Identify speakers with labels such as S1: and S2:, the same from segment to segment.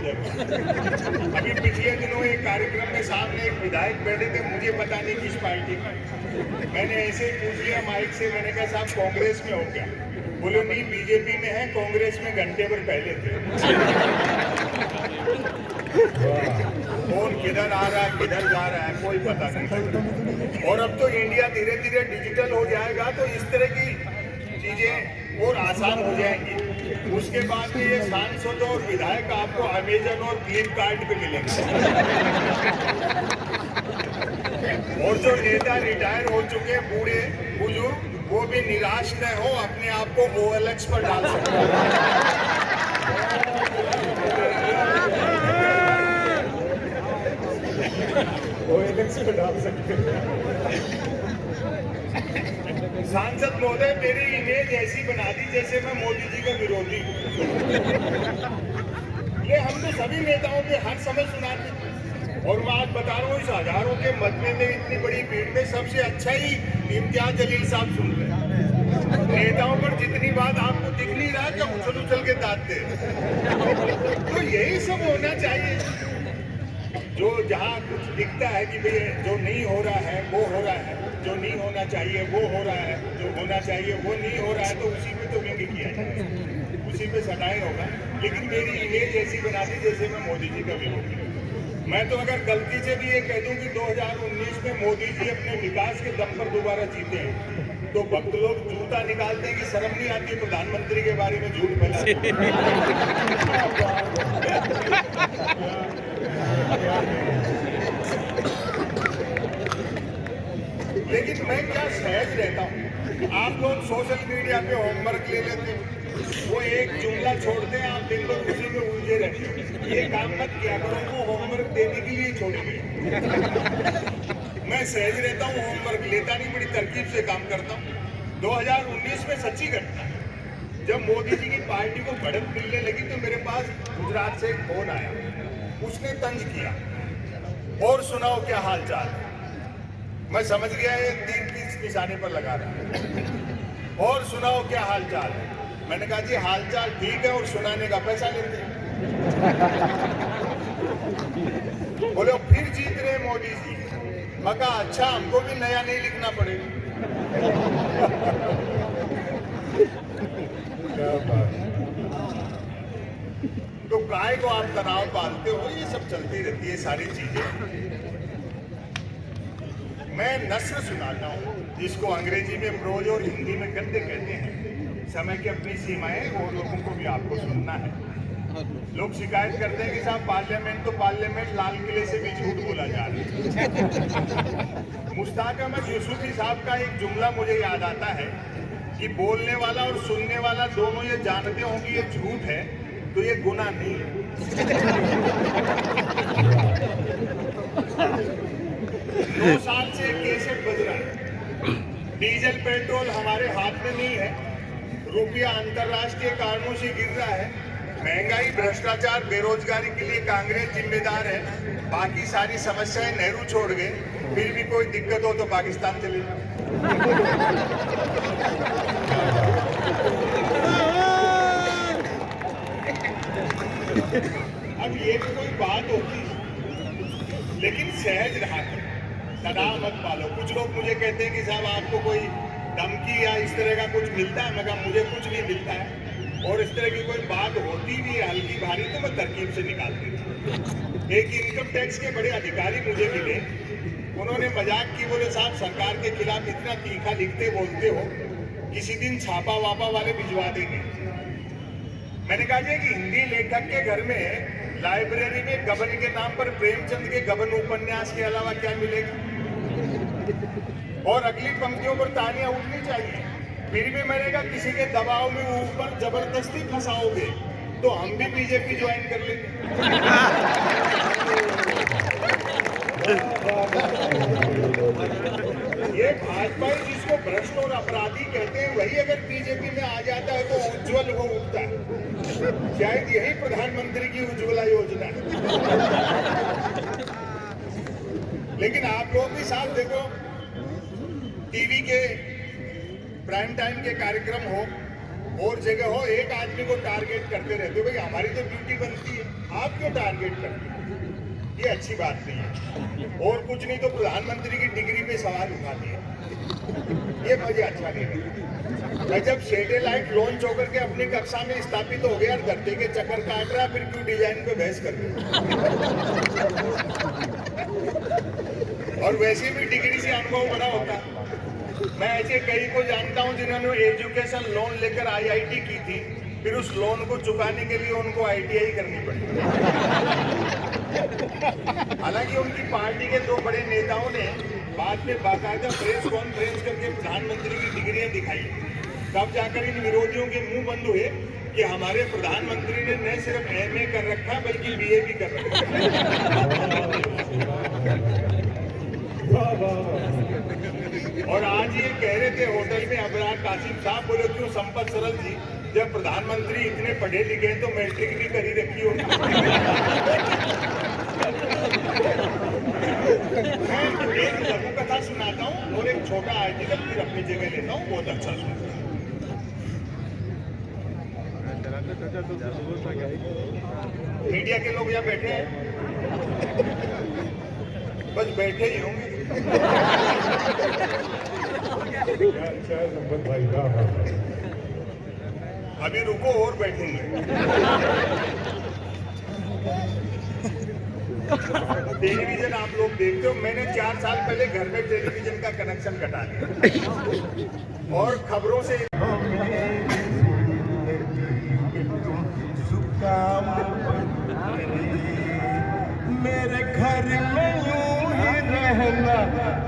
S1: जाएगा। अभी पिछले दिनों एक कार्यक्रम में सामने एक विधायक बैठे थे, मुझे पता नहीं किस पार्टी का, मैंने ऐसे ही पूछ लिया माइक से, मैंने कहा साहब कांग्रेस में हो क्या? बोले नहीं बीजेपी में है, कांग्रेस में घंटे भर पहले थे। कौन किधर आ रहा है किधर जा रहा है कोई पता नहीं। और अब तो इंडिया धीरे धीरे डिजिटल हो जाएगा तो इस तरह की चीजें और आसान हो जाएंगी। उसके बाद में ये सांसद और विधायक आपको अमेजन और फ्लिपकार्ट पे मिलेंगे। और जो नेता रिटायर हो चुके बूढ़े बुजुर्ग वो भी निराश न हो, अपने आप को OLX पर डाल सकते हैं। OLX पे डाल सकते हैं। सांसद महोदय मेरी इमेज ऐसी बना दी जैसे मैं मोदी जी का विरोधी हूँ। ये हम तो सभी नेताओं के हर समय सुनाते हैं। और मैं आज बता रहा हूँ इस हजारों के मजमे में इतनी बड़ी भीड़ में सबसे अच्छा ही इम्तियाज जलील साहब सुन रहे हैं। नेताओं पर जितनी बात आपको दिख नहीं रहा कि उछल उछल के दांतते। तो यही सब होना चाहिए। जो जहाँ कुछ दिखता है कि भाई जो नहीं हो रहा है वो हो रहा है, जो नहीं होना चाहिए वो हो रहा है, जो होना चाहिए वो नहीं हो रहा है, तो उसी पे तो व्यंग किया जाए, उसी पे सटाई होगा। लेकिन मेरी इमेज ऐसी बना दी जैसे मैं मोदी जी का विरोधी हूँ। मैं तो अगर गलती से भी ये कह दूं कि 2019 में मोदी जी अपने विकास के दम पर दोबारा जीते हैं तो भक्त लोग जूता निकालते हैं कि शर्म नहीं आती प्रधानमंत्री के बारे में झूठ फैलाते। लेकिन मैं क्या सहज रहता हूँ। आप लोग सोशल मीडिया पे होमवर्क ले लेते हैं, वो एक जुमला छोड़ते हैं, आप दिन भर उसी में उलझे रहते हैं। ये काम मत किया करो, वो होमवर्क देने के लिए छोड़िए। मैं सहज रहता हूँ, होमवर्क लेता नहीं, बड़ी तरकीब से काम करता हूँ। 2019 में सच्ची घटना, जब मोदी जी की पार्टी को बढ़त मिलने लगी तो मेरे पास गुजरात से एक फोन आया। उसने तंज किया और सुनाओ क्या हाल चाल है। मैं समझ गया ये तीर किस निशाने पर लगा रहा है। और सुनाओ क्या हाल चाल है। मैंने कहा जी हाल चाल ठीक है और सुनाने का पैसा लेते हैं। बोले फिर जीत रहे मोदी जी। मैं कहा अच्छा हमको भी नया नहीं लिखना पड़ेगा। तो काय को आप तनाव पालते हो, ये सब चलती रहती है सारी चीजें। मैं नस्र सुनाता हूँ जिसको अंग्रेजी में प्रोज और हिंदी में गद्य कहते हैं। समय की अपनी सीमाएं और लोगों को भी आपको सुनना है। लोग शिकायत करते हैं कि साहब पार्लियामेंट तो पार्लियामेंट, लाल किले से भी झूठ बोला जा रहा है। मुश्ताक अहमद यूसुफी साहब का एक जुमला मुझे याद आता है कि बोलने वाला और सुनने वाला दोनों ये जानते हों कि ये झूठ है तो ये गुनाह नहीं है। 2 साल से केसेट बज रहा है। डीजल पेट्रोल हमारे हाथ में नहीं है, रुपया अंतरराष्ट्रीय कारणों से गिर रहा है, महंगाई भ्रष्टाचार बेरोजगारी के लिए कांग्रेस जिम्मेदार है, बाकी सारी समस्याएं नेहरू छोड़ गए, फिर भी कोई दिक्कत हो तो पाकिस्तान चले जाओ। अब ये भी कोई बात होती, लेकिन सहज रहा करो, तनाव मत पालो। कुछ लोग मुझे कहते हैं कि साहब आपको कोई धमकी या इस तरह का कुछ मिलता है। मगर मुझे कुछ नहीं मिलता है, और इस तरह की कोई बात होती भी है हल्की भारी तो मैं तरकीब से निकाल देता हूँ। एक इनकम टैक्स के बड़े अधिकारी मुझे मिले, उन्होंने मजाक की, बोले साहब सरकार के खिलाफ इतना तीखा लिखते बोलते हो, किसी दिन छापा वापा वाले भिजवा देंगे। मैंने कहा कि हिंदी लेखक के घर में लाइब्रेरी में गबन के नाम पर प्रेमचंद के गबन उपन्यास के अलावा क्या मिलेगा। और अगली पंक्तियों पर तालियां उठनी चाहिए। फिर भी मैंने कहा किसी के दबाव में ऊपर जबरदस्ती फंसाओगे तो हम भी बीजेपी ज्वाइन कर लेंगे। ये भाजपा जिसको भ्रष्ट और अपराधी कहते हैं, वही अगर बीजेपी में आ जाता है तो उज्जवल हो उठता है। शायद यही प्रधानमंत्री की उज्ज्वला योजना है। लेकिन आप लोग भी साथ देखो, टीवी के प्राइम टाइम के कार्यक्रम हो और जगह हो, एक आदमी को टारगेट करते रहते हो। भाई हमारी तो ड्यूटी बनती है, आप क्यों टारगेट करते हैं, ये अच्छी बात नहीं है। और कुछ नहीं तो प्रधानमंत्री की डिग्री पे सवाल उठा दिए, ये मुझे अच्छा नहीं लगा। मैं जब सैटेलाइट लॉन्च होकर के अपनी कक्षा में स्थापित हो गया, धरती के चक्कर काट रहा, फिर क्यों डिजाइन पे बहस कर रहे? और वैसे भी डिग्री से अनुभव बड़ा होता। मैं ऐसे कई को जानता हूं जिन्होंने एजुकेशन लोन लेकर आईआईटी की थी, फिर उस लोन को चुकाने के लिए उनको आईटीआई करनी पड़ी। हालांकि उनकी पार्टी के दो बड़े नेताओं ने बाद में बाकायदा प्रेस कॉन्फ्रेंस करके प्रधानमंत्री की डिग्रियां दिखाई, तब जाकर इन विरोधियों के मुंह बंद हुए कि हमारे प्रधानमंत्री ने न सिर्फ एमए कर रखा बल्कि बीए भी कर रखा। और आज ये कह रहे थे होटल में अबरार कासिम साहब, बोले क्यों संपत सरल जी, जब प्रधानमंत्री इतने पढ़े लिखे हैं तो मैट्रिक भी करी रखी हो। मैं एक लघु कथा सुनाता हूँ और एक छोटा आर्टिकल फिर अपनी जगह लेता हूँ, बहुत अच्छा सुनता हूँ। मीडिया के लोग यहाँ बैठे हैं, बस बैठे ही होंगे। अभी रुको और बैठेंगे। टेलीविजन आप लोग देखते हो, मैंने 4 साल पहले घर में टेलीविजन का कनेक्शन कटा दिया और खबरों से मेरे घर में यूं ही रहना,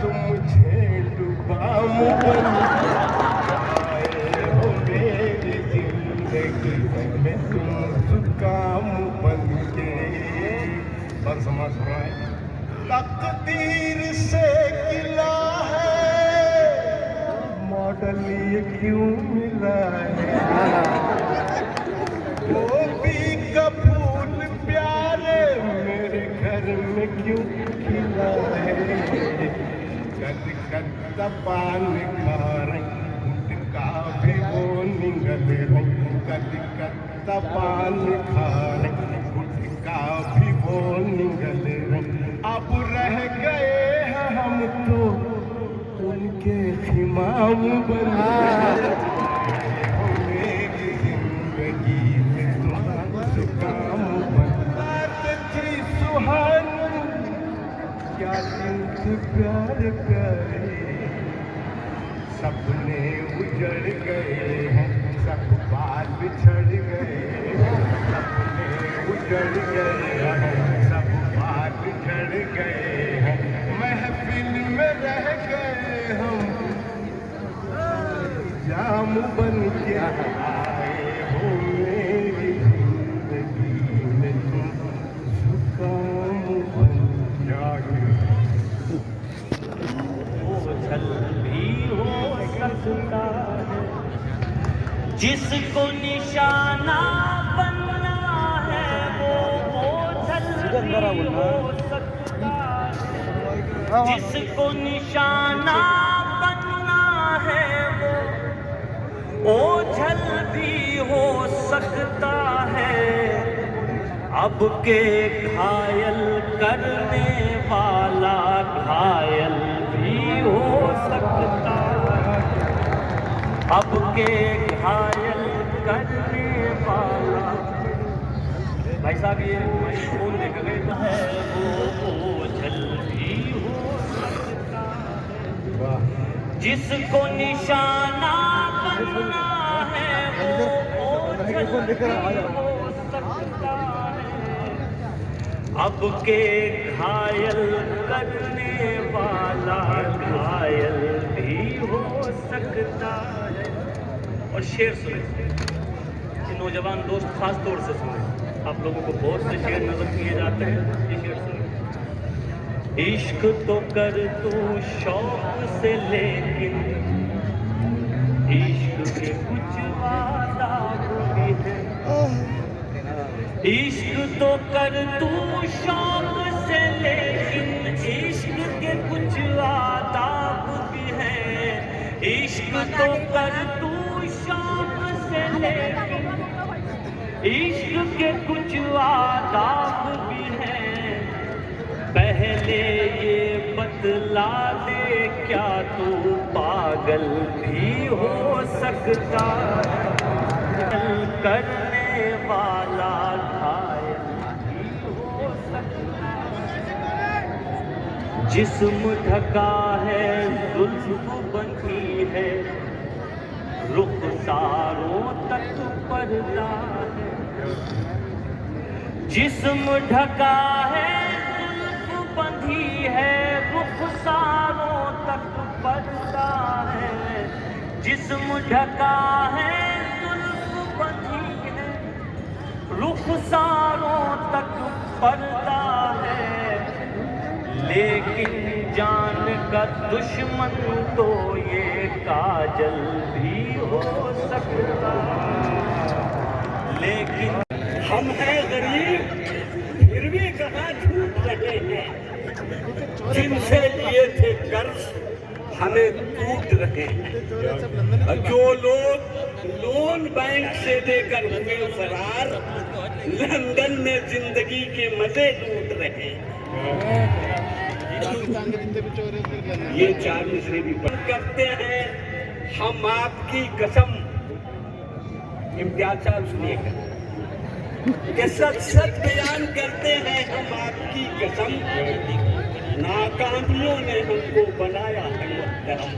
S1: तुम मुझे डुबाम बन जाए हो मेरी जिंदगी में, तुम जुकाम बन के। पर समझ रहे तकदीर से गिला है, मॉडल ये क्यों मिला है, गोभी का फूल प्यारे मेरे घर में क्यों खिला है, कद कद पान खा रही गुटका भी वो निगल रही, कद कद पान खा रही गुटका भी वो निगल रही। अब रह गए हैं हम तो उनके खिमाम बना, मेरी जिंदगी में तुम काम बना थी सुहानी, क्या दिन से प्यार करे, सपने उजड़ गए हैं, सब बात बिछड़ गए, सपने उजड़ गए हैं, सब बात बिछड़ गए हैं, महफिल में रह गए हम, जाम बन के आए हो मेरी जिंदगी में, तुम जुकाम बन जाए।
S2: ओझल भी हो सकता है, जिसको निशाना बनना है वो ओझल भी हो सकता है, जिसको निशाना बनना है वो ओझल भी हो सकता है। अब के घायल करने वाला घायल भी हो सकता है, अब के घायल करने वाला। भाई साहब ये फोन देख गए तो है वो ओझल भी हो सकता है, जिसको निशाना बनना है वो ओझल भी हो सकता है, अब के घायल करने वाला घायल भी हो सकता है। और शेर सुने, ये नौजवान दोस्त खास तौर से सुने, आप लोगों को बहुत से शेर नजर किए जाते हैं, ये शेर सुने। इश्क तो कर तू शौक से, लेकिन इश्क के कुछ वादा भी है, इश्क तो कर तू शौक से, लेकिन इश्क के कुछ आदाब भी हैं, इश्क तो कर तू शौक से, लेकिन इश्क के कुछ आदाब पहले ये बतला दे, क्या तू पागल भी हो सकता है? करने वाला घायल भी हो सकता है। जिस्म ढका है, जुल्फ बंधी है, रुखसारों तक पर्दा है। जिस्म ढका है, जुल्फ बंधी है, रुखसारों तक पर्दा है। जिस्म ढका है, जुल्फ बंधी है, रुखसारों तक पर्दा है। लेकिन जान का दुश्मन तो ये काजल भी हो सकता है। लेकिन
S3: हम हैं गरीब, फिर भी कहाँ झूठ रहे हैं। जिनसे लिए थे कर्ज हमें टूट रहे हैं। जो लोग लोन बैंक से देकर हुए फरार, लंदन में जिंदगी के मजे लूट रहे हैं। ये चार मिसरे भी पढ़ करते हैं हम आपकी कसम। इम्तियाज साहब सुनिएगा कि सच सच बयान करते हैं हम आपकी कसम। नाकामियों ने हमको बनाया है मुहतरम।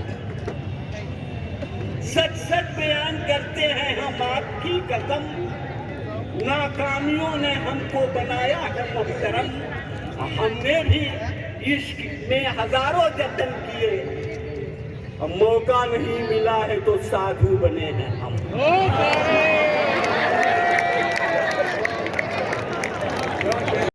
S3: सच सच बयान करते हैं हम आपकी कसम। नाकामियों ने हमको बनाया है मुहतरम। हमने भी इश्क में हजारों जतन किए, मौका नहीं मिला है तो साधु बने हैं हम।